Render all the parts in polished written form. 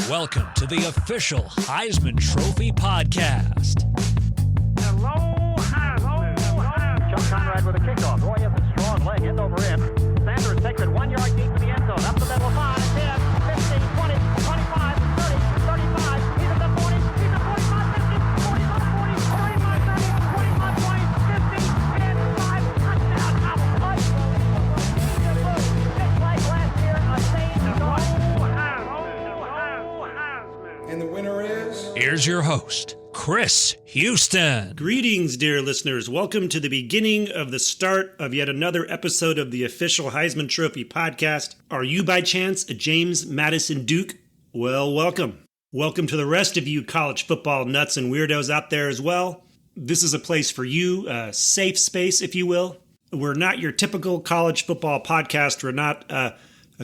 Welcome to the official Heisman Trophy podcast. Hello, Chuck Conrad with a kickoff. Roy has a strong leg, end over end. Sanders takes it 1 yard deep in the end zone. Up the middle, 5, 10, 15, 20, 25, 30, 35. He's at the 40. He's at 45, 50, 45, 40, 45, 30, 45, 20, 50, 10, 5. Touchdown, Cowboys. Just like last year, a same start. And the winner is... Here's your host, Chris Houston. Greetings, dear listeners. Welcome to the beginning of the start of yet another episode of the official Heisman Trophy podcast. Are you by chance a James Madison Duke? Well, welcome. Welcome to the rest of you college football nuts and weirdos out there as well. This is a place for you, a safe space, if you will. We're not your typical college football podcast. We're not a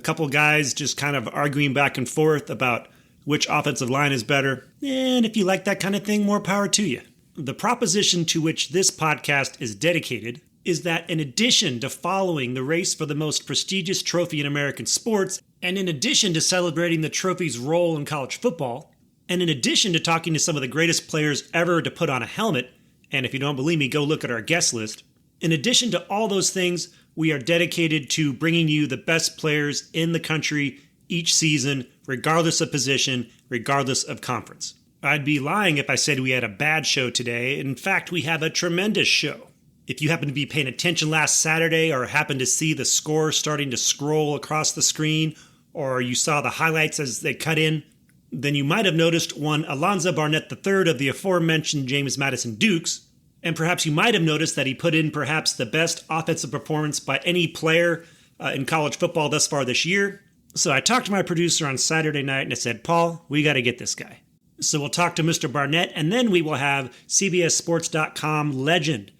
couple guys just kind of arguing back and forth about which offensive line is better. And if you like that kind of thing, more power to you. The proposition to which this podcast is dedicated is that in addition to following the race for the most prestigious trophy in American sports, and in addition to celebrating the trophy's role in college football, and in addition to talking to some of the greatest players ever to put on a helmet, and if you don't believe me, go look at our guest list, in addition to all those things, we are dedicated to bringing you the best players in the country each season, regardless of position, regardless of conference. I'd be lying if I said we had a bad show today. In fact, we have a tremendous show. If you happen to be paying attention last Saturday or happened to see the score starting to scroll across the screen, or you saw the highlights as they cut in, then you might have noticed one Alonza Barnett III of the aforementioned James Madison Dukes, and perhaps you might have noticed that he put in perhaps the best offensive performance by any player in college football thus far this year. So I talked to my producer on Saturday night and I said, Paul, we got to get this guy. So we'll talk to Mr. Barnett, and then we will have CBSSports.com legend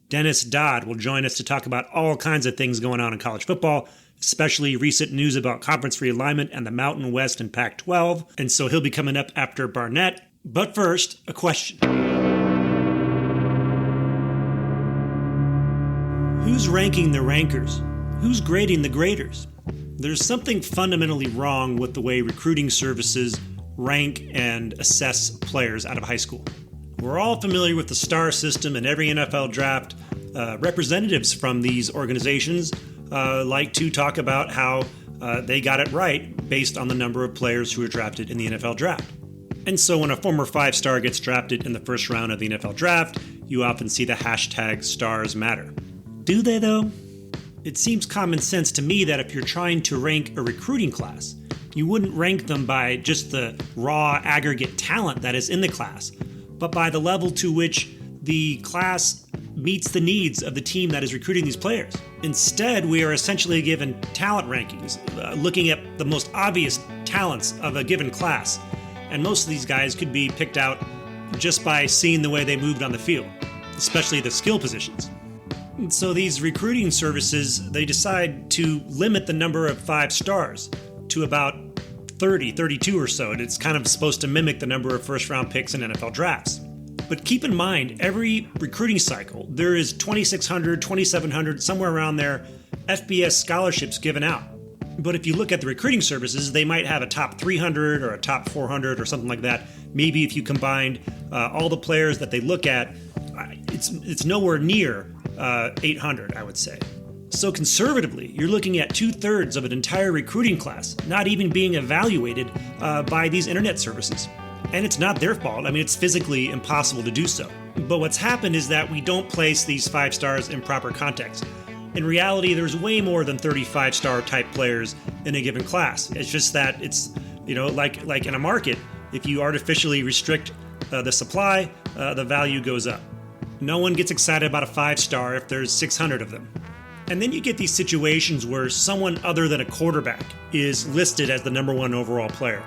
Dennis Dodd will join us to talk about all kinds of things going on in college football, especially recent news about conference realignment and the Mountain West and Pac-12. And so he'll be coming up after Barnett. But first, a question. Who's ranking the rankers? Who's grading the graders? There's something fundamentally wrong with the way recruiting services rank and assess players out of high school. We're all familiar with the star system in every NFL draft. Representatives from these organizations like to talk about how they got it right based on the number of players who were drafted in the NFL draft. And so when a former 5-star gets drafted in the first round of the NFL draft, you often see the hashtag stars matter. Do they though? It seems common sense to me that if you're trying to rank a recruiting class, you wouldn't rank them by just the raw aggregate talent that is in the class, but by the level to which the class meets the needs of the team that is recruiting these players. Instead, we are essentially given talent rankings, looking at the most obvious talents of a given class. And most of these guys could be picked out just by seeing the way they moved on the field, especially the skill positions. So these recruiting services, they decide to limit the number of 5 stars to about 30, 32 or so. And it's kind of supposed to mimic the number of first-round picks in NFL drafts. But keep in mind, every recruiting cycle, there is 2,600, 2,700, somewhere around there, FBS scholarships given out. But if you look at the recruiting services, they might have a top 300 or a top 400 or something like that. Maybe if you combined all the players that they look at, it's nowhere near 800, I would say. So conservatively, you're looking at 2/3 of an entire recruiting class not even being evaluated by these internet services. And it's not their fault. I mean, it's physically impossible to do so. But what's happened is that we don't place these 5 stars in proper context. In reality, there's way more than 35-star type players in a given class. It's just that it's, like in a market, if you artificially restrict the supply, the value goes up. No one gets excited about a 5-star if there's 600 of them. And then you get these situations where someone other than a quarterback is listed as the number 1 overall player.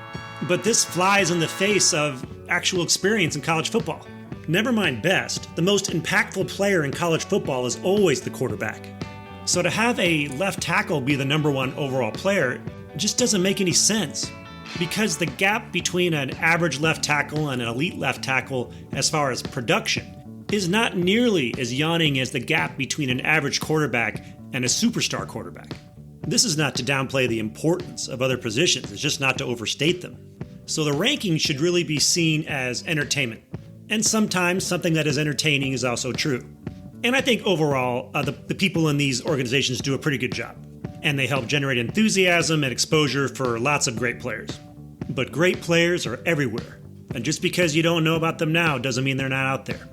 But this flies in the face of actual experience in college football. Never mind best, the most impactful player in college football is always the quarterback. So to have a left tackle be the number 1 overall player just doesn't make any sense. Because the gap between an average left tackle and an elite left tackle as far as production is not nearly as yawning as the gap between an average quarterback and a superstar quarterback. This is not to downplay the importance of other positions, it's just not to overstate them. So the ranking should really be seen as entertainment. And sometimes something that is entertaining is also true. And I think overall, the people in these organizations do a pretty good job. And they help generate enthusiasm and exposure for lots of great players. But great players are everywhere. And just because you don't know about them now doesn't mean they're not out there.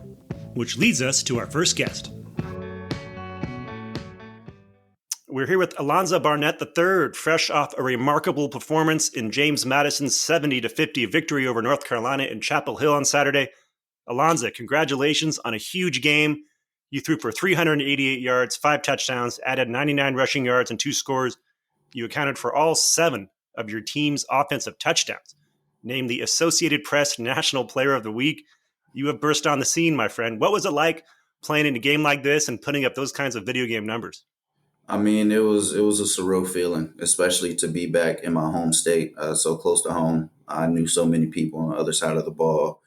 Which leads us to our first guest. We're here with Alonza Barnett III, fresh off a remarkable performance in James Madison's 70-50 victory over North Carolina in Chapel Hill on Saturday. Alonza, congratulations on a huge game. You threw for 388 yards, 5 touchdowns, added 99 rushing yards and 2 scores. You accounted for all 7 of your team's offensive touchdowns. Named the Associated Press National Player of the Week. You have burst on the scene, my friend. What was it like playing in a game like this and putting up those kinds of video game numbers? I mean, it was a surreal feeling, especially to be back in my home state, so close to home. I knew so many people on the other side of the ball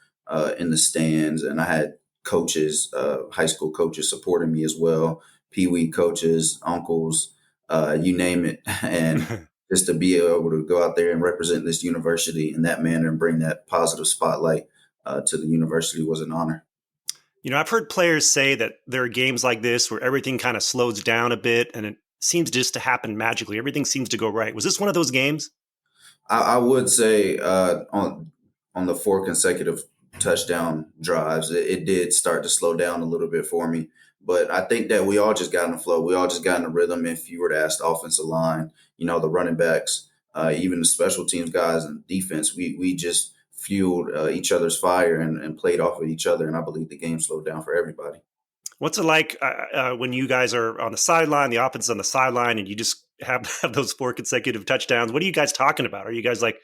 in the stands, and I had coaches, high school coaches supporting me as well, pee-wee coaches, uncles, you name it. And just to be able to go out there and represent this university in that manner and bring that positive spotlight to the university was an honor. You know, I've heard players say that there are games like this where everything kind of slows down a bit and it seems just to happen magically. Everything seems to go right. Was this one of those games? I would say on the 4 consecutive touchdown drives, it did start to slow down a little bit for me. But I think that we all just got in the flow. We all just got in the rhythm. If you were to ask the offensive line, the running backs, even the special teams guys and defense, we just fueled each other's fire and played off of each other. And I believe the game slowed down for everybody. What's it like when you guys are on the sideline, the offense is on the sideline, and you just have those 4 consecutive touchdowns? What are you guys talking about? Are you guys like,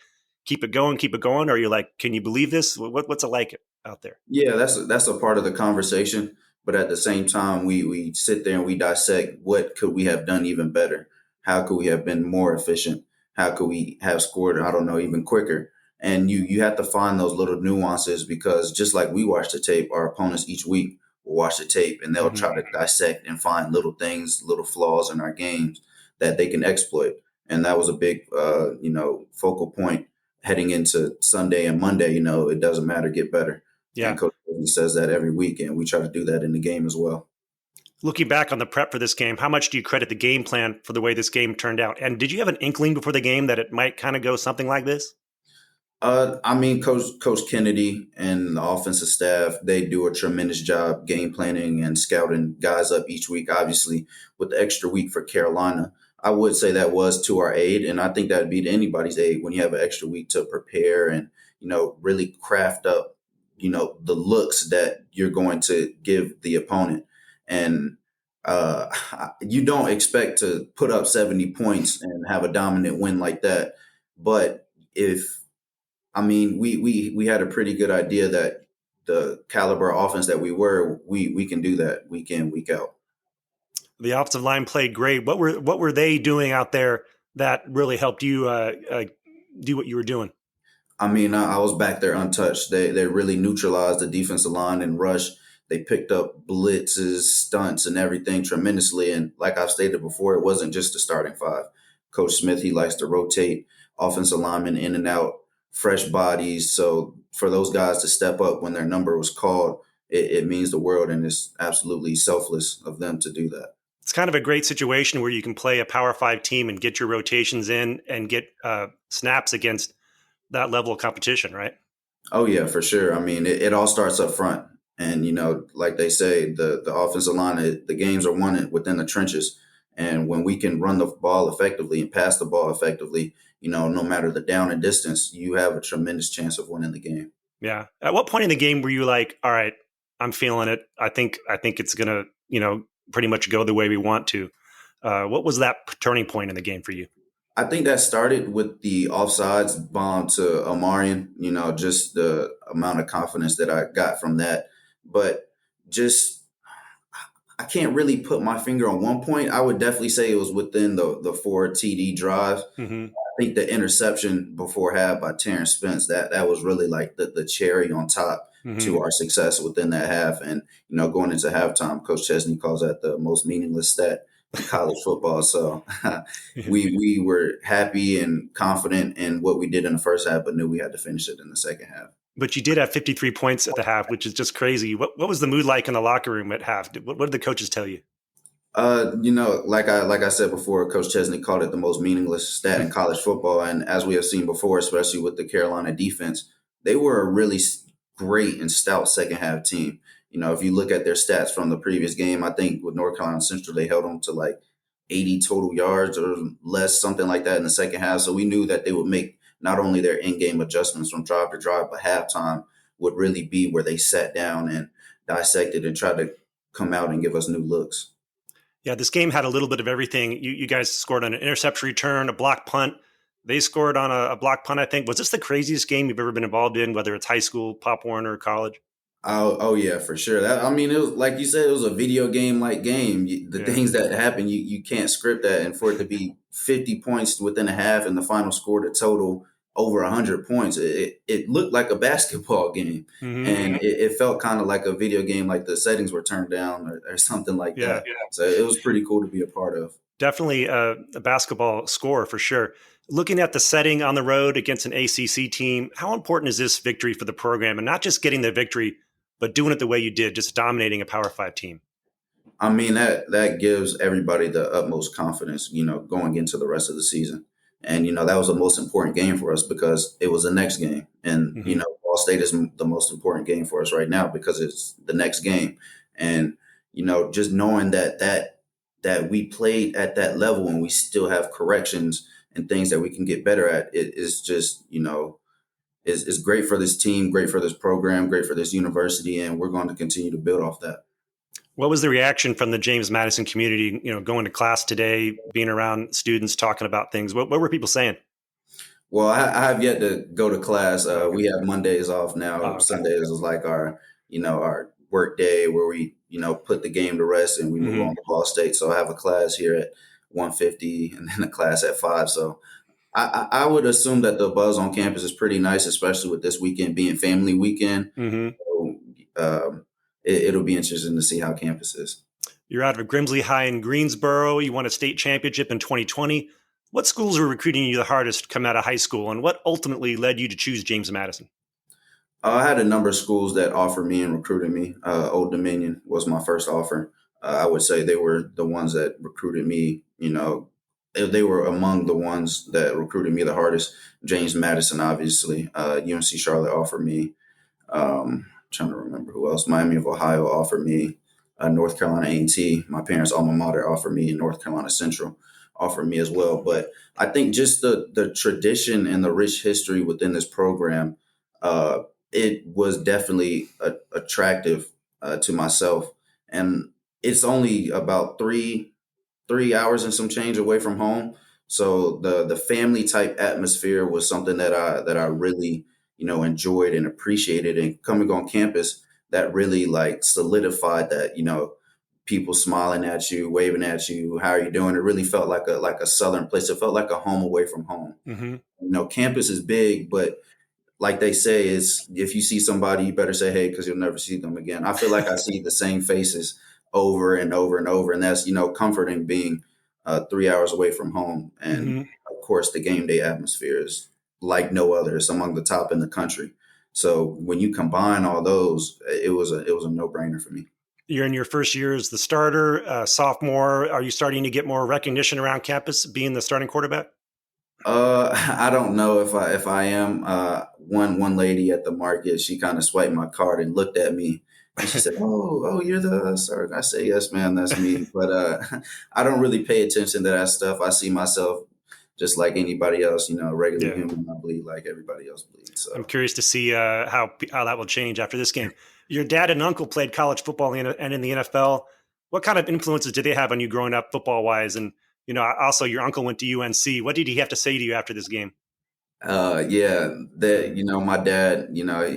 keep it going? Or are you like, can you believe this? What's it like out there? Yeah, that's a part of the conversation. But at the same time, we sit there and we dissect what could we have done even better? How could we have been more efficient? How could we have scored, I don't know, even quicker? And you have to find those little nuances, because just like we watch the tape, our opponents each week will watch the tape and they'll try to dissect and find little things, little flaws in our games that they can exploit. And that was a big, focal point heading into Sunday and Monday. It doesn't matter, get better. Yeah. And Coach says that every week, and we try to do that in the game as well. Looking back on the prep for this game, how much do you credit the game plan for the way this game turned out? And did you have an inkling before the game that it might kind of go something like this? Coach Kennedy and the offensive staff, they do a tremendous job game planning and scouting guys up each week. Obviously, with the extra week for Carolina, I would say that was to our aid. And I think that would be to anybody's aid when you have an extra week to prepare and, really craft up the looks that you're going to give the opponent. And you don't expect to put up 70 points and have a dominant win like that. But we had a pretty good idea that the caliber offense that we can do that week in, week out. The offensive line played great. What were they doing out there that really helped you do what you were doing? I was back there untouched. They really neutralized the defensive line and rush. They picked up blitzes, stunts, and everything tremendously. And like I've stated before, it wasn't just the starting 5. Coach Smith, he likes to rotate offensive linemen in and out, fresh bodies. So for those guys to step up when their number was called, it means the world, and it's absolutely selfless of them to do that. It's kind of a great situation where you can play a Power 5 team and get your rotations in and get snaps against that level of competition, right? Oh, yeah, for sure. It all starts up front. And, like they say, the offensive line, the games are won within the trenches. And when we can run the ball effectively and pass the ball effectively, no matter the down and distance, you have a tremendous chance of winning the game. Yeah. At what point in the game were you like, all right, I'm feeling it. I think it's going to, pretty much go the way we want to. What was that turning point in the game for you? I think that started with the offsides bomb to Omarion, just the amount of confidence that I got from that. But I can't really put my finger on one point. I would definitely say it was within the 4 TD drive. Mm-hmm. I think the interception before half by Terrence Spence, that was really like the cherry on top to our success within that half. And, going into halftime, Coach Chesney calls that the most meaningless stat college football. So we were happy and confident in what we did in the first half, but knew we had to finish it in the second half. But you did have 53 points at the half, which is just crazy. What was the mood like in the locker room at half? What did the coaches tell you? Like I said before, Coach Chesney called it the most meaningless stat in college football. And as we have seen before, especially with the Carolina defense, they were a really great and stout second half team. If you look at their stats from the previous game, I think with North Carolina Central, they held them to like 80 total yards or less, something like that in the second half. So we knew that they would make not only their in-game adjustments from drive to drive, but halftime would really be where they sat down and dissected and tried to come out and give us new looks. Yeah, this game had a little bit of everything. You guys scored on an interception return, a block punt. They scored on a block punt, I think. Was this the craziest game you've ever been involved in, whether it's high school, Pop Warner, or college? Oh yeah, for sure. It was like you said, it was a video game-like game. Things that happen, you can't script that. And for it to be 50 points within a half and the final score to total over 100 points, it looked like a basketball game. Mm-hmm. And it felt kind of like a video game, like the settings were turned down or something like that. Yeah. So it was pretty cool to be a part of. Definitely a basketball score for sure. Looking at the setting on the road against an ACC team, how important is this victory for the program? And not just getting the victory, but doing it the way you did, just dominating a Power 5 team. I mean, that gives everybody the utmost confidence, going into the rest of the season. And, that was the most important game for us because it was the next game. And, mm-hmm. Ball State is the most important game for us right now because it's the next game. And, just knowing that we played at that level and we still have corrections and things that we can get better at, it is just, is great for this team, great for this program, great for this university, and we're going to continue to build off that. What was the reaction from the James Madison community, going to class today, being around students, talking about things? What were people saying? Well, I have yet to go to class. We have Mondays off now. Oh, okay. Sundays is like our work day where we, put the game to rest and we move on to Ball State. So I have a class here at 1:50 and then a class at 5. So I would assume that the buzz on campus is pretty nice, especially with this weekend being family weekend. Mm-hmm. So, it'll be interesting to see how campus is. You're out of Grimsley High in Greensboro. You won a state championship in 2020. What schools were recruiting you the hardest to come out of high school, and what ultimately led you to choose James Madison? I had a number of schools that offered me and recruited me. Old Dominion was my first offer. I would say they were the ones that recruited me, They were among the ones that recruited me the hardest. James Madison, obviously. UNC Charlotte offered me. Trying to remember who else. Miami of Ohio offered me. North Carolina A&T, my parents' alma mater, offered me. North Carolina Central offered me as well. But I think just the tradition and the rich history within this program, it was definitely attractive to myself. And it's only about three hours and some change away from home. So the family type atmosphere was something that I really, enjoyed and appreciated. And coming on campus, that really solidified that, people smiling at you, waving at you, how are you doing? It really felt like a Southern place. It felt like a home away from home. Mm-hmm. Campus is big, but like they say, is if you see somebody, you better say, hey, because you'll never see them again. I feel like I see the same faces over and over and over. And that's, comforting being 3 hours away from home. And mm-hmm. of course, the game day atmosphere is like no other. It's among the top in the country. So when you combine all those, it was a no-brainer for me. You're in your first year as the starter, sophomore. Are you starting to get more recognition around campus being the starting quarterback? I don't know if I am. One lady at the market, she kind of swiped my card and looked at me. And she said, oh, you're the starter. I said, yes, ma'am, that's me. But I don't really pay attention to that stuff. I see myself just like anybody else, regular human. I bleed like everybody else bleeds. So. I'm curious to see how that will change after this game. Your dad and uncle played college football and in the NFL. What kind of influences did they have on you growing up football-wise? And, also your uncle went to UNC. What did he have to say to you after this game? My dad,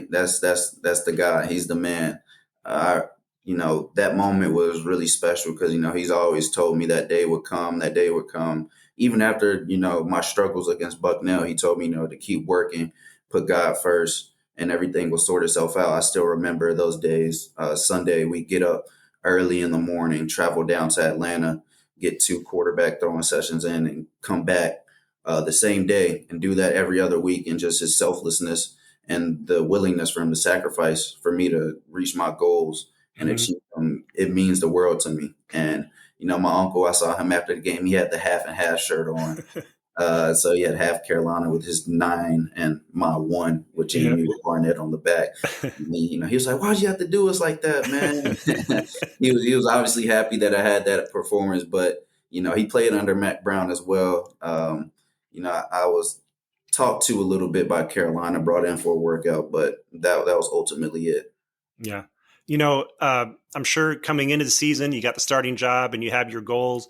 that's the guy. He's the man. That moment was really special because, he's always told me that day would come. Even after, my struggles against Bucknell, he told me, to keep working, put God first, and everything will sort itself out. I still remember those days. Sunday, we get up early in the morning, travel down to Atlanta, get 2 quarterback throwing sessions in and come back the same day and do that every other week, and just his selflessness and the willingness for him to sacrifice for me to reach my goals and achieve them, it means the world to me. And, my uncle, I saw him after the game, he had the half and half shirt on. So he had half Carolina with his 9 and my 1 with Jamie with Barnett on the back. And he was like, "Why'd you have to do us like that, man?" he was obviously happy that I had that performance, but he played under Matt Brown as well. I was talked to a little bit by Carolina, brought in for a workout, but that was ultimately it. Yeah. I'm sure coming into the season, you got the starting job and you have your goals.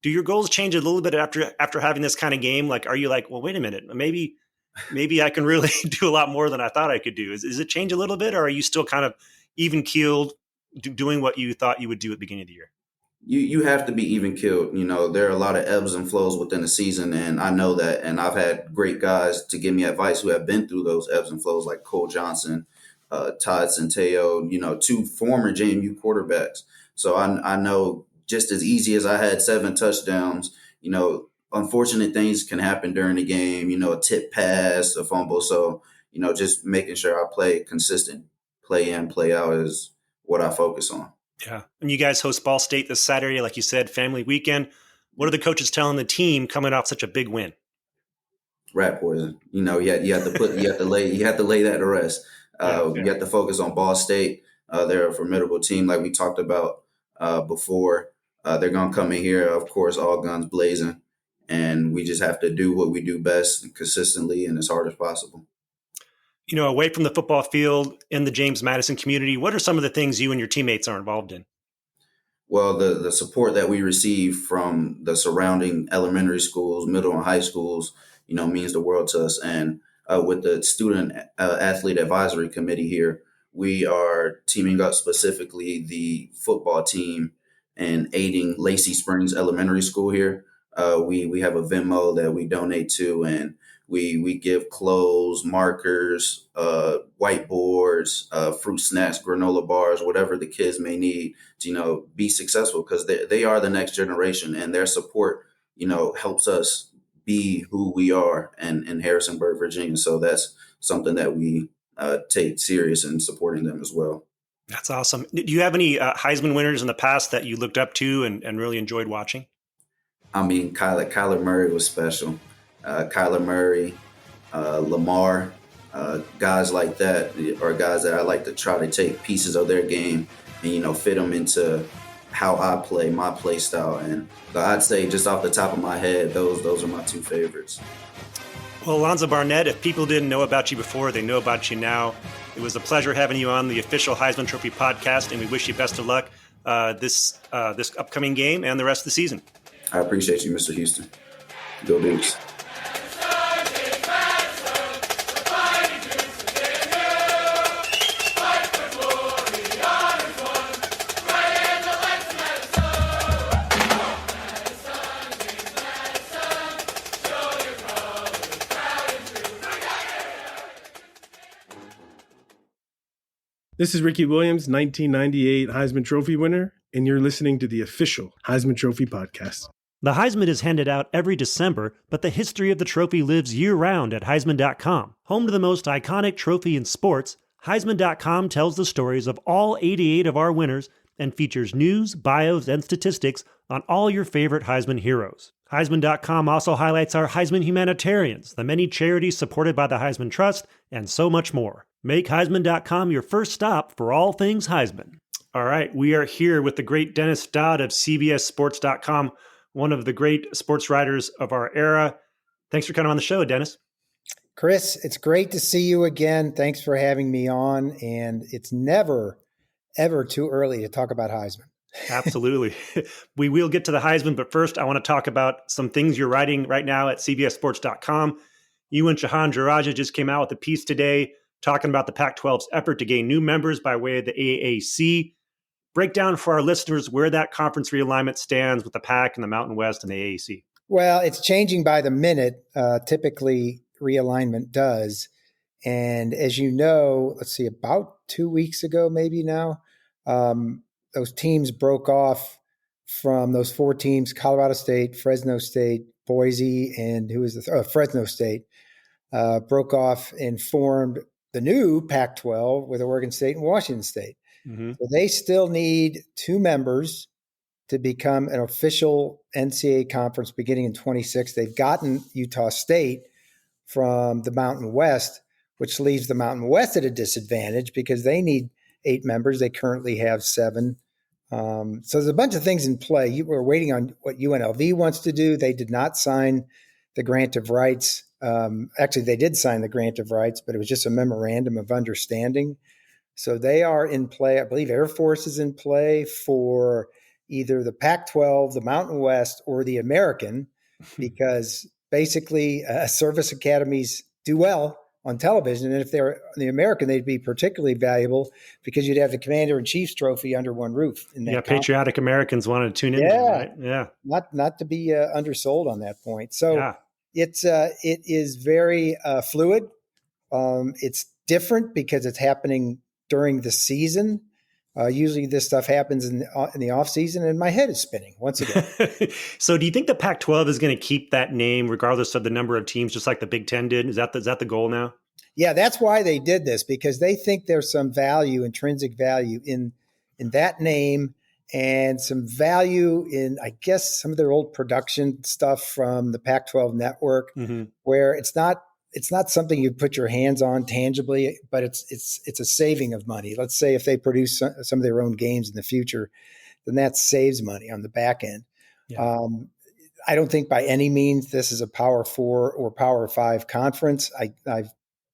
Do your goals change a little bit after having this kind of game? Like, are you like, well, wait a minute, maybe I can really do a lot more than I thought I could do? Is it change a little bit, or are you still kind of even keeled, doing what you thought you would do at the beginning of the year? You have to be even keeled. There are a lot of ebbs and flows within the season, and I know that. And I've had great guys to give me advice who have been through those ebbs and flows, like Cole Johnson, Todd Centeio, 2 former JMU quarterbacks. So I know, just as easy as I had 7 touchdowns, unfortunate things can happen during the game, a tip pass, a fumble. So, just making sure I play consistent, play in, play out is what I focus on. Yeah. And you guys host Ball State this Saturday, like you said, family weekend. What are the coaches telling the team coming off such a big win? Rat poison. You have to lay that to rest. You have to focus on Ball State. They're a formidable team, like we talked about before. They're going to come in here, of course, all guns blazing, and we just have to do what we do best consistently and as hard as possible. Away from the football field in the James Madison community, what are some of the things you and your teammates are involved in? Well, the support that we receive from the surrounding elementary schools, middle and high schools, means the world to us. And with the student athlete advisory committee here, we are teaming up specifically the football team and aiding Lacey Springs Elementary School here. We have a Venmo that we donate to, and we give clothes, markers, whiteboards, fruit snacks, granola bars, whatever the kids may need to, be successful, because they are the next generation, and their support, helps us be who we are in Harrisonburg, Virginia. So that's something that we take serious in supporting them as well. That's awesome. Do you have any Heisman winners in the past that you looked up to and really enjoyed watching? I mean, Kyler Murray was special. Kyler Murray, Lamar, guys like that are guys that I like to try to take pieces of their game and, fit them into how I play, my play style. And I'd say, just off the top of my head, those are my 2 favorites. Well, Alonza Barnett, if people didn't know about you before, they know about you now. It was a pleasure having you on the official Heisman Trophy podcast, and we wish you best of luck this upcoming game and the rest of the season. I appreciate you, Mr. Houston. Go Dukes. This is Ricky Williams, 1998 Heisman Trophy winner, and you're listening to the official Heisman Trophy podcast. The Heisman is handed out every December, but the history of the trophy lives year-round at Heisman.com. Home to the most iconic trophy in sports, Heisman.com tells the stories of all 88 of our winners and features news, bios, and statistics on all your favorite Heisman heroes. Heisman.com also highlights our Heisman humanitarians, the many charities supported by the Heisman Trust, and so much more. Make Heisman.com your first stop for all things Heisman. All right, we are here with the great Dennis Dodd of CBSSports.com, one of the great sports writers of our era. Thanks for coming on the show, Dennis. Chris, it's great to see you again. Thanks for having me on. And it's never, ever too early to talk about Heisman. Absolutely. We will get to the Heisman, but first I want to talk about some things you're writing right now at CBSSports.com. You and Shahan Jaraja just came out with a piece today talking about the Pac-12's effort to gain new members by way of the AAC. Break down for our listeners where that conference realignment stands with the Pac and the Mountain West and the AAC. Well, it's changing by the minute. Typically, realignment does. And as you know, let's see, about 2 weeks ago, maybe now, those teams broke off from those four teams: Colorado State, Fresno State, Boise, and who was Fresno State, broke off and formed the new Pac-12 with Oregon State and Washington State. Mm-hmm. So they still need two members to become an official NCAA conference beginning in 26. They've gotten Utah State from the Mountain West, which leaves the Mountain West at a disadvantage because they need 8 members. They currently have 7. So there's a bunch of things in play. We're waiting on what UNLV wants to do. They did not sign the grant of rights. Actually, they did sign the grant of rights, but it was just a memorandum of understanding. So they are in play. I believe Air Force is in play for either the Pac-12, the Mountain West, or the American, because basically service academies do well on television. And if they're the American, they'd be particularly valuable because you'd have the Commander-in-Chief's trophy under one roof. Patriotic Americans wanted to tune in. Yeah, right? Yeah. Not to be undersold on that point. So Yeah. it is very fluid. It's different because it's happening during the season. Usually this stuff happens in the off season, and my head is spinning once again. So do you think the Pac-12 is going to keep that name regardless of the number of teams, just like the Big Ten did? Is that the goal now? Yeah, that's why they did this, because they think there's some value, intrinsic value in that name, and some value in, I guess, some of their old production stuff from the Pac-12 network, Mm-hmm. where it's not something you put your hands on tangibly, but it's a saving of money. Let's say if they produce some of their own games in the future, then that saves money on the back end. Yeah. I don't think by any means this is a Power 4 or Power 5 conference. I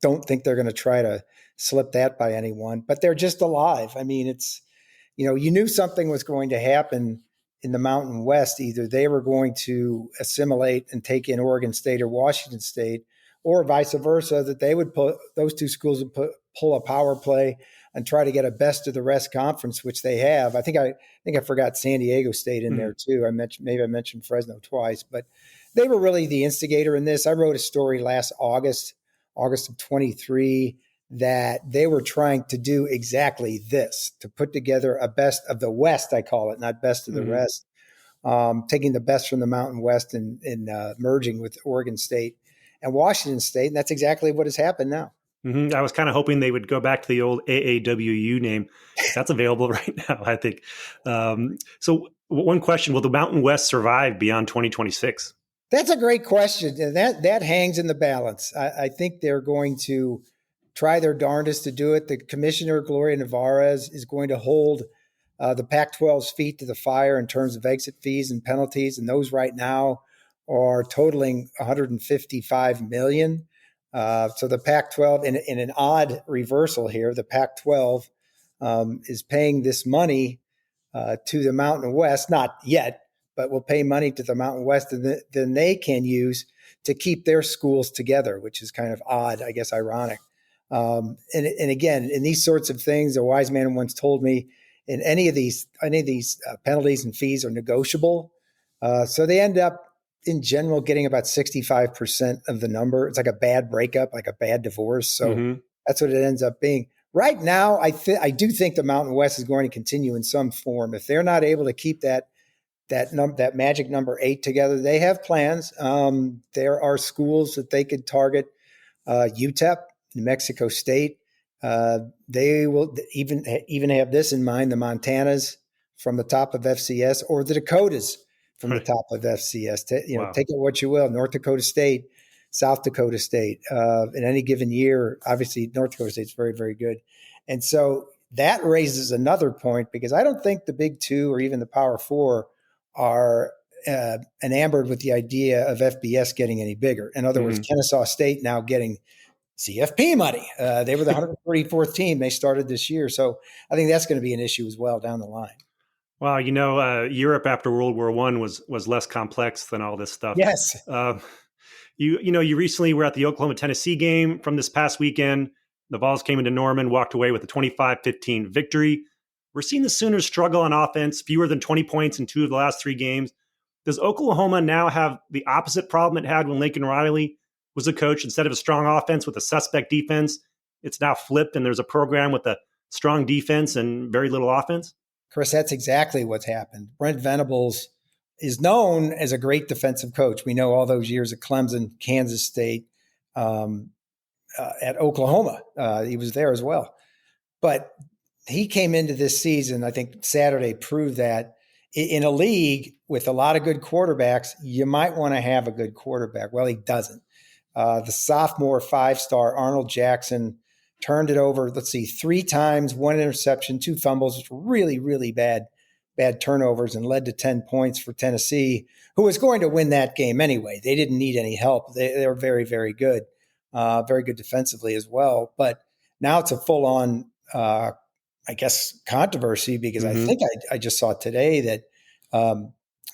don't think they're going to try to slip that by anyone, but they're just alive. I mean, it's, you knew something was going to happen in the Mountain West. Either they were going to assimilate and take in Oregon State or Washington State, or vice versa, that they would those two schools would pull a power play and try to get a best of the rest conference, which they have. I think I forgot San Diego State in there too. I mentioned Fresno twice, but they were really the instigator in this. I wrote a story last August of 23, that they were trying to do exactly this, to put together a best of the West, I call it, not best of the rest, taking the best from the Mountain West and merging with Oregon State and Washington State. And that's exactly what has happened now. Mm-hmm. I was kind of hoping they would go back to the old AAWU name. That's available right now, I think. So one question, will the Mountain West survive beyond 2026? That's a great question. And that hangs in the balance. I think they're going to try their darndest to do it. The commissioner, Gloria Nevarez, is going to hold the Pac-12's feet to the fire in terms of exit fees and penalties. And those right now are totaling $155 million. So the Pac-12, in an odd reversal here, the Pac-12 is paying this money to the Mountain West, not yet, but will pay money to the Mountain West and then they can use to keep their schools together, which is kind of odd, I guess, ironic. And again, in these sorts of things, a wise man once told me, in any of these penalties and fees are negotiable. So they end up, in general, getting about 65% of the number. It's like a bad breakup, like a bad divorce. So that's what it ends up being. Right now, I do think the Mountain West is going to continue in some form. If they're not able to keep that magic number 8 together, they have plans. There are schools that they could target. UTEP, New Mexico State. They will even have this in mind: the Montanas from the top of FCS, or the Dakotas from the top of FCS. Wow. Take it what you will. North Dakota State, South Dakota State. In any given year, obviously North Dakota State is very, very good, and so that raises another point, because I don't think the Big Two or even the Power Four are enamored with the idea of FBS getting any bigger. In other words, Kennesaw State now getting CFP money. They were the 134th team. They started this year. So I think that's going to be an issue as well down the line. Wow. Europe after World War I was less complex than all this stuff. Yes. You recently were at the Oklahoma-Tennessee game from this past weekend. The Vols came into Norman, walked away with a 25-15 victory. We're seeing the Sooners struggle on offense, fewer than 20 points in 2 of the last 3 games. Does Oklahoma now have the opposite problem it had when Lincoln Riley was the coach? Instead of a strong offense with a suspect defense, it's now flipped, and there's a program with a strong defense and very little offense? Chris, that's exactly what's happened. Brent Venables is known as a great defensive coach. We know all those years at Clemson, Kansas State, at Oklahoma. He was there as well. But he came into this season, I think Saturday proved that in a league with a lot of good quarterbacks, you might want to have a good quarterback. Well, he doesn't. The sophomore 5-star Arnold Jackson turned it over, 3 times, 1 interception, 2 fumbles, really, really bad turnovers, and led to 10 points for Tennessee, who was going to win that game anyway. They didn't need any help. They were very, very good defensively as well. But now it's a full-on, controversy, because I think I just saw today that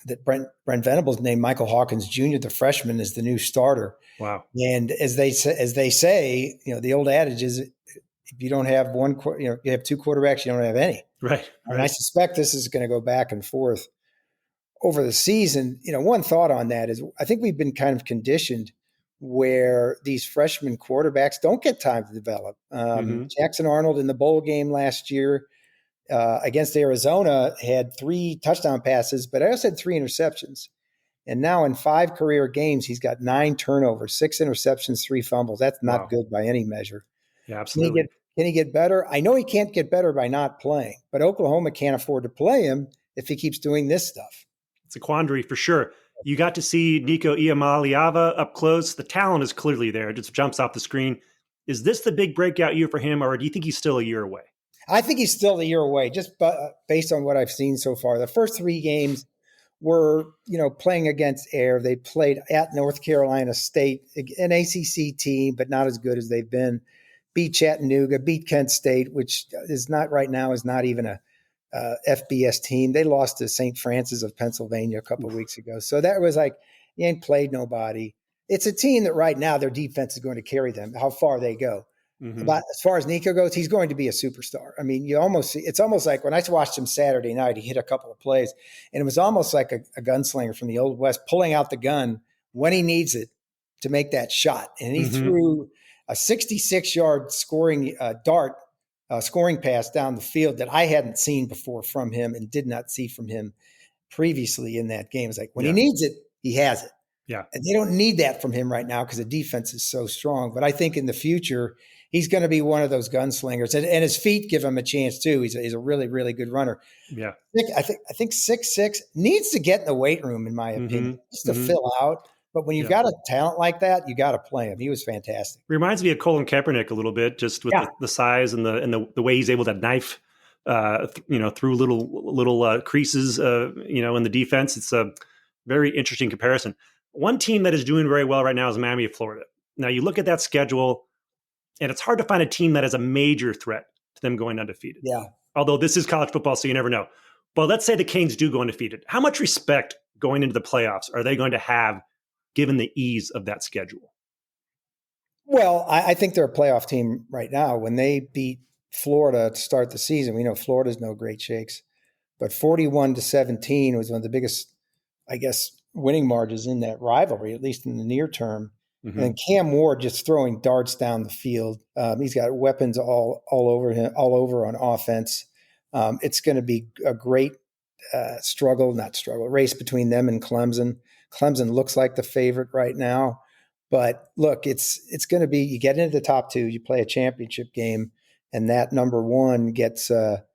that Brent Venables named Michael Hawkins Jr., the freshman, as the new starter. Wow! And as they say, the old adage is, if you don't have one, you have 2 quarterbacks, you don't have any. Right. And I suspect this is going to go back and forth over the season. One thought on that is, I think we've been kind of conditioned where these freshman quarterbacks don't get time to develop. Jackson Arnold in the bowl game last year against Arizona had 3 touchdown passes, but I also had 3 interceptions. And now in 5 career games, he's got 9 turnovers, 6 interceptions, 3 fumbles. That's not good by any measure. Yeah, absolutely. Can he get better? I know he can't get better by not playing, but Oklahoma can't afford to play him if he keeps doing this stuff. It's a quandary for sure. You got to see Nico Iamaleava up close. The talent is clearly there. It just jumps off the screen. Is this the big breakout year for him, or do you think he's still a year away? I think he's still a year away, just based on what I've seen so far. The first 3 games were, playing against air. They played at North Carolina State, an ACC team, but not as good as they've been. Beat Chattanooga, beat Kent State, which is not even a FBS team. They lost to St. Francis of Pennsylvania a couple of weeks ago. So that was like, you ain't played nobody. It's a team that right now their defense is going to carry them, how far they go. But as far as Nico goes, he's going to be a superstar. I mean, it's almost like when I watched him Saturday night, he hit a couple of plays, and it was almost like a gunslinger from the Old West pulling out the gun when he needs it to make that shot. And he threw a 66-yard scoring pass down the field that I hadn't seen before from him, and did not see from him previously in that game. It's like when he needs it, he has it. Yeah. And they don't need that from him right now because the defense is so strong. But I think in the future, he's going to be one of those gunslingers. And his feet give him a chance too. He's a really, really good runner. Yeah. I think 6'6" needs to get in the weight room, in my opinion, just to fill out. But when you've got a talent like that, you got to play him. He was fantastic. Reminds me of Colin Kaepernick a little bit, just with the size and the way he's able to knife, through little creases, in the defense. It's a very interesting comparison. One team that is doing very well right now is Miami of Florida. Now you look at that schedule, and it's hard to find a team that is a major threat to them going undefeated. Yeah. Although this is college football, so you never know. But let's say the Canes do go undefeated. How much respect going into the playoffs are they going to have, given the ease of that schedule? Well, I think they're a playoff team right now. When they beat Florida to start the season, we know Florida's no great shakes, but 41-17 was one of the biggest, winning margins in that rivalry, at least in the near term. And Cam Ward just throwing darts down the field. He's got weapons all over him, all over on offense. It's going to be a great race between them and Clemson. Clemson looks like the favorite right now, but look, it's going to be, you get into the top 2, you play a championship game, and that number 1 gets a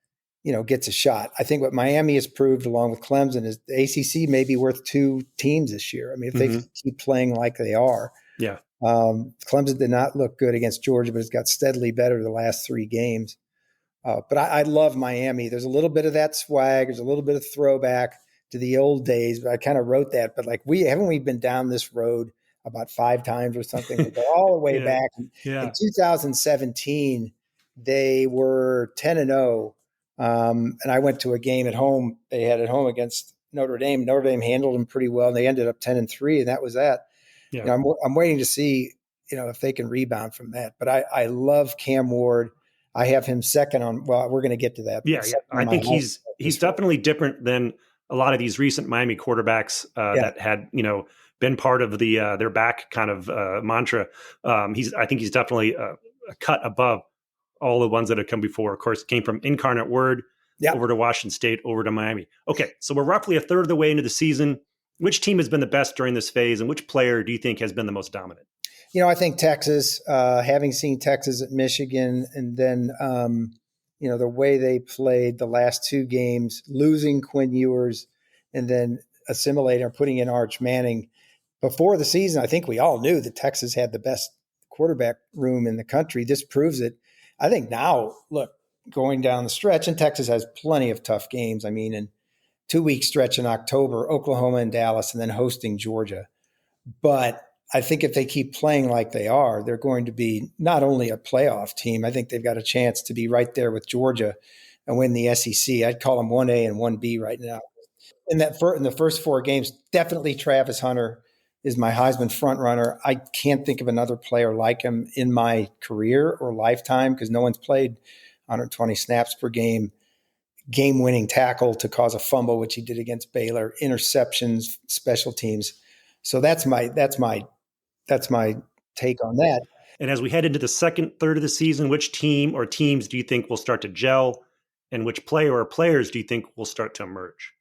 shot. I think what Miami has proved along with Clemson is the ACC may be worth 2 teams this year. I mean, if they keep playing like they are. Yeah. Clemson did not look good against Georgia, but it's got steadily better the last 3 games. But I love Miami. There's a little bit of that swag. There's a little bit of throwback to the old days. But I kind of wrote that. But like we been down this road about 5 times or something. We go all the way back. In 2017, they were 10-0. And I went to a game at home. They had at home against Notre Dame. Notre Dame handled them pretty well. And they ended up 10-3, and that was that. Yeah. I'm waiting to see, if they can rebound from that. But I love Cam Ward. I have him second on. Well, we're going to get to that. Yeah. I think he's definitely different than a lot of these recent Miami quarterbacks that had been part of the their back kind of mantra. I think he's definitely a cut above all the ones that have come before. Of course, came from Incarnate Word, Yeah. over to Washington State, over to Miami. Okay, so we're roughly a third of the way into the season. Which team has been the best during this phase, and which player do you think has been the most dominant? I think Texas, having seen Texas at Michigan, and then, the way they played the last two games, losing Quinn Ewers and then assimilating or putting in Arch Manning. Before the season, I think we all knew that Texas had the best quarterback room in the country. This proves it. I think now, look, going down the stretch, and Texas has plenty of tough games. I mean, in 2-week stretch in October, Oklahoma and Dallas, and then hosting Georgia. But I think if they keep playing like they are, they're going to be not only a playoff team, I think they've got a chance to be right there with Georgia and win the SEC. I'd call them 1A and 1B right now. In the first four games, definitely Travis Hunter is my Heisman front runner. I can't think of another player like him in my career or lifetime because no one's played 120 snaps per game-winning tackle to cause a fumble, which he did against Baylor, interceptions, special teams. So that's my take on that. And as we head into the second third of the season, which team or teams do you think will start to gel, and which player or players do you think will start to emerge?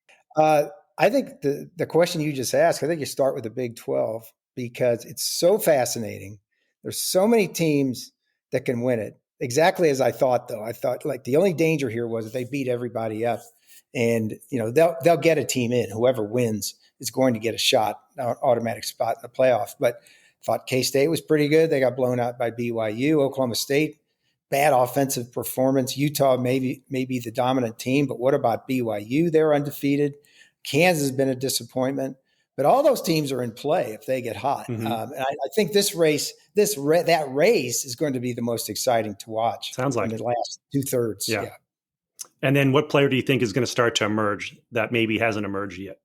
I think the question you just asked, I think you start with the Big 12 because it's so fascinating. There's so many teams that can win it. Exactly as I thought, though. I thought like the only danger here was that they beat everybody up, and they'll get a team in. Whoever wins is going to get a shot, an automatic spot in the playoff. But I thought K-State was pretty good. They got blown out by BYU. Oklahoma State, bad offensive performance. Utah maybe the dominant team, but what about BYU? They're undefeated. Kansas has been a disappointment. But all those teams are in play if they get hot. Mm-hmm. And I think this race, that race is going to be the most exciting to watch. Sounds like in the last 2/3. Yeah. And then what player do you think is going to start to emerge that maybe hasn't emerged yet?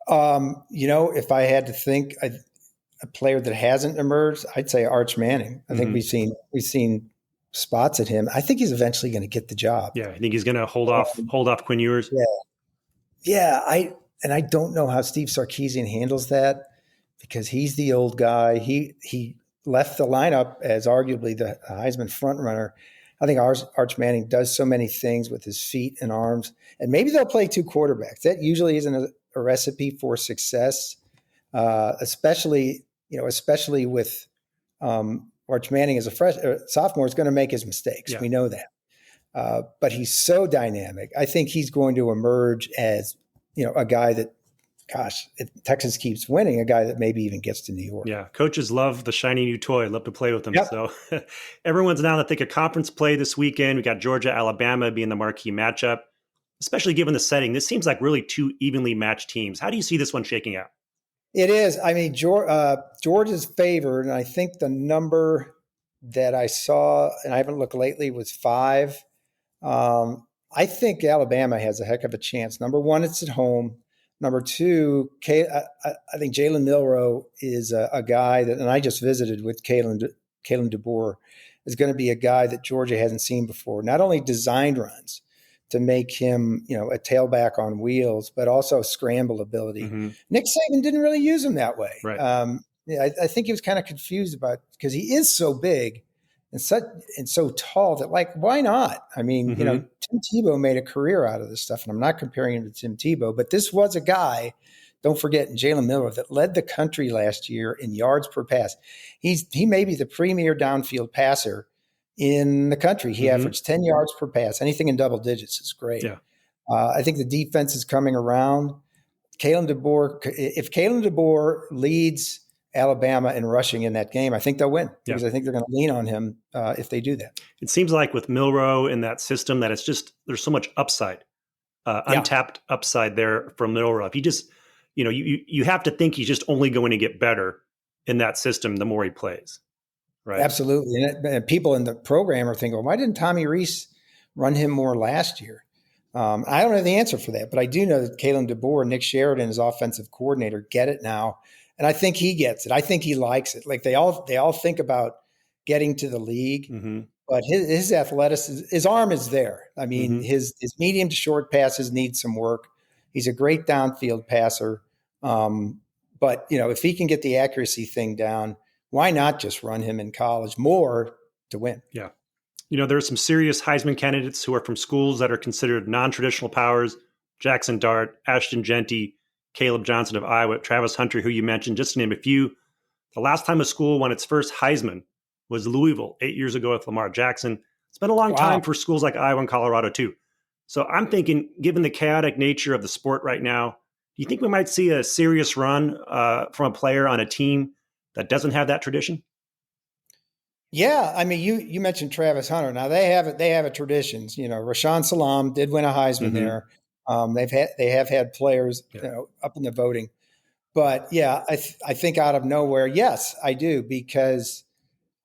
If I had to think a player that hasn't emerged, I'd say Arch Manning. I think we've seen spots at him. I think he's eventually going to get the job. Yeah, I think he's going to hold off Quinn Ewers. Yeah. I don't know how Steve Sarkisian handles that because he's the old guy. He left the lineup as arguably the Heisman frontrunner. I think Arch Manning does so many things with his feet and arms, and maybe they'll play two quarterbacks. That usually isn't a recipe for success, especially with Arch Manning as a sophomore is going to make his mistakes. Yeah. We know that, but he's so dynamic. I think he's going to emerge as a guy that, gosh, if Texas keeps winning, a guy that maybe even gets to New York. Yeah, coaches love the shiny new toy, love to play with them. Yep. So everyone's now to think of conference play this weekend. We got Georgia, Alabama being the marquee matchup, especially given the setting. This seems like really two evenly matched teams. How do you see this one shaking out? It is. I mean, Georgia's favored, and I think the number that I saw, and I haven't looked lately, was 5. I think Alabama has a heck of a chance. Number one, it's at home. Number two, I think Jalen Milroe is a guy that, and I just visited with Kalen DeBoer, is going to be a guy that Georgia hasn't seen before. Not only designed runs to make him, a tailback on wheels, but also scramble ability. Mm-hmm. Nick Saban didn't really use him that way. Right. I think he was kind of confused about because he is so big and so tall that, like, why not? I mean, Tim Tebow made a career out of this stuff, and I'm not comparing him to Tim Tebow, but this was a guy, don't forget, Jalen Milroe, that led the country last year in yards per pass. He may be the premier downfield passer in the country. He averaged 10 yards per pass. Anything in double digits is great. Yeah. I think the defense is coming around. If Kalen DeBoer leads Alabama in rushing in that game, I think they'll win because I think they're going to lean on him if they do that. It seems like with Milroe in that system that it's just there's so much upside, untapped upside there from Milroe. If he just, you have to think he's just only going to get better in that system the more he plays. Right. Absolutely. And people in the program are thinking, well, why didn't Tommy Rees run him more last year? I don't have the answer for that, but I do know that Kalen DeBoer, Nick Sheridan, his offensive coordinator, get it now. And I think he gets it. I think he likes it. Like they all think about getting to the league, but his athleticism, his arm is there. I mean, his medium to short passes need some work. He's a great downfield passer. But if he can get the accuracy thing down, why not just run him in college more to win? Yeah. There are some serious Heisman candidates who are from schools that are considered non-traditional powers. Jackson Dart, Ashton Genty, Caleb Johnson of Iowa, Travis Hunter, who you mentioned, just to name a few. The last time a school won its first Heisman was Louisville 8 years ago with Lamar Jackson. It's been a long time for schools like Iowa and Colorado, too. So I'm thinking, given the chaotic nature of the sport right now, do you think we might see a serious run from a player on a team that doesn't have that tradition? Yeah, I mean, you mentioned Travis Hunter. Now they have a traditions. Rashaan Salam did win a Heisman there. They have had players up in the voting, but yeah, I think out of nowhere, yes, I do, because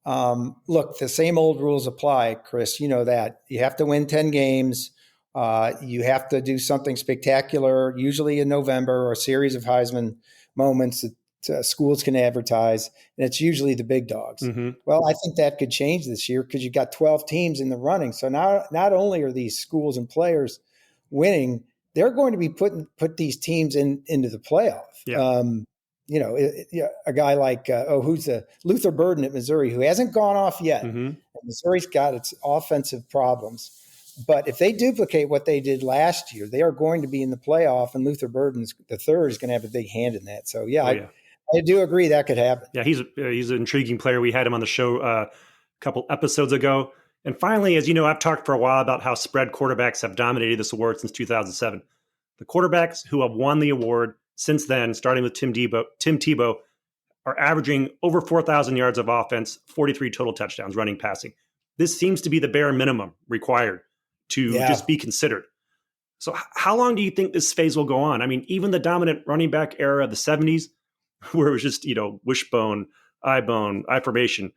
look, the same old rules apply, Chris. You know that you have to win 10 games. You have to do something spectacular, usually in November, or a series of Heisman moments that schools can advertise, and it's usually the big dogs. Well, I think that could change this year because you've got 12 teams in the running. So now, not only are these schools and players winning, they're going to be put these teams into the playoff. A guy like Luther Burden at Missouri, who hasn't gone off yet. And Missouri's got its offensive problems. But if they duplicate what they did last year, they are going to be in the playoff, and Luther Burden, the third, is going to have a big hand in that. So, I do agree that could happen. Yeah, he's an intriguing player. We had him on the show a couple episodes ago. And finally, as you know, I've talked for a while about how spread quarterbacks have dominated this award since 2007. The quarterbacks who have won the award since then, starting with Tim Tebow, are averaging over 4,000 yards of offense, 43 total touchdowns, running, passing. This seems to be the bare minimum required to just be considered. So how long do you think this phase will go on? I mean, even the dominant running back era of the 70s, where it was just, wishbone, eye formation,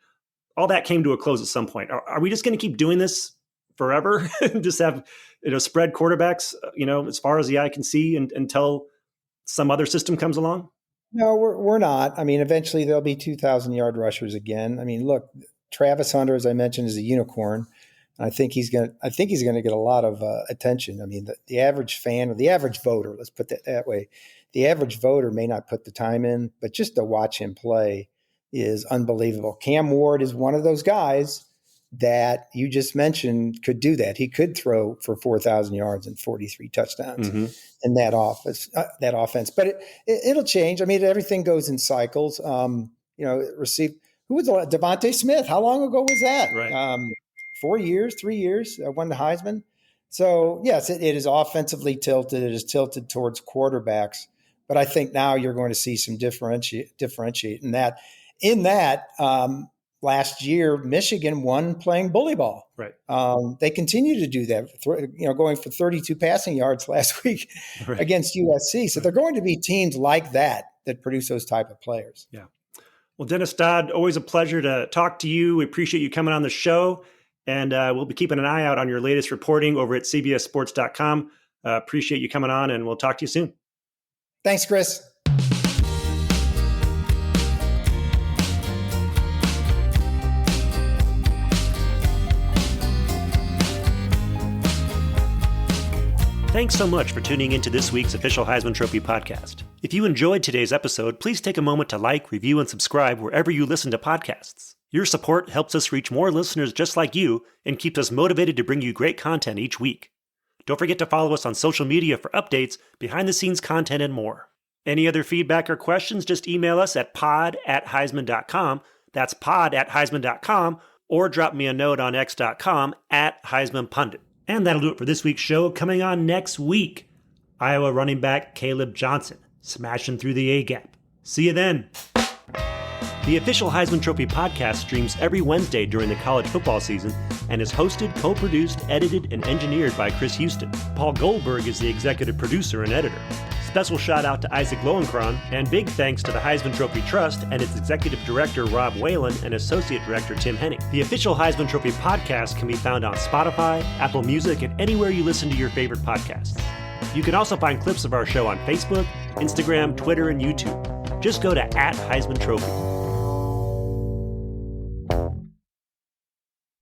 all that came to a close at some point. Are we just going to keep doing this forever? Just have, spread quarterbacks, as far as the eye can see until some other system comes along? No, we're not. I mean, eventually there'll be 2,000-yard rushers again. I mean, look, Travis Hunter, as I mentioned, is a unicorn. I think he's going to get a lot of attention. I mean, the average fan, or the average voter, let's put that way, the average voter may not put the time in, but just to watch him play is unbelievable. Cam Ward is one of those guys that you just mentioned could do that. He could throw for 4,000 yards and 43 touchdowns in that offense. But it'll change. I mean, everything goes in cycles. Who was Devontae Smith? How long ago was that? Right. 4 years, 3 years, won the Heisman. So, yes, it is offensively tilted. It is tilted towards quarterbacks. But I think now you're going to see some differentiate in that. Last year, Michigan won playing bully ball. Right. They continue to do that, going for 32 passing yards last week against USC. So they're going to be teams like that produce those type of players. Yeah. Well, Dennis Dodd, always a pleasure to talk to you. We appreciate you coming on the show. And we'll be keeping an eye out on your latest reporting over at cbssports.com. Appreciate you coming on, and we'll talk to you soon. Thanks, Chris. Thanks so much for tuning into this week's official Heisman Trophy podcast. If you enjoyed today's episode, please take a moment to like, review, and subscribe wherever you listen to podcasts. Your support helps us reach more listeners just like you and keeps us motivated to bring you great content each week. Don't forget to follow us on social media for updates, behind-the-scenes content, and more. Any other feedback or questions, just email us at pod@heisman.com. That's pod@heisman.com, or drop me a note on x.com @HeismanPundit. And that'll do it for this week's show. Coming on next week, Iowa running back Caleb Johnson, smashing through the A-gap. See you then. The official Heisman Trophy podcast streams every Wednesday during the college football season and is hosted, co-produced, edited, and engineered by Chris Houston. Paul Goldberg is the executive producer and editor. Special shout out to Isaac Lowenkron, and big thanks to the Heisman Trophy Trust and its executive director Rob Whalen and associate director Tim Henning. The official Heisman Trophy podcast can be found on Spotify, Apple Music, and anywhere you listen to your favorite podcasts. You can also find clips of our show on Facebook, Instagram, Twitter, and YouTube. Just go to @Heisman Trophy.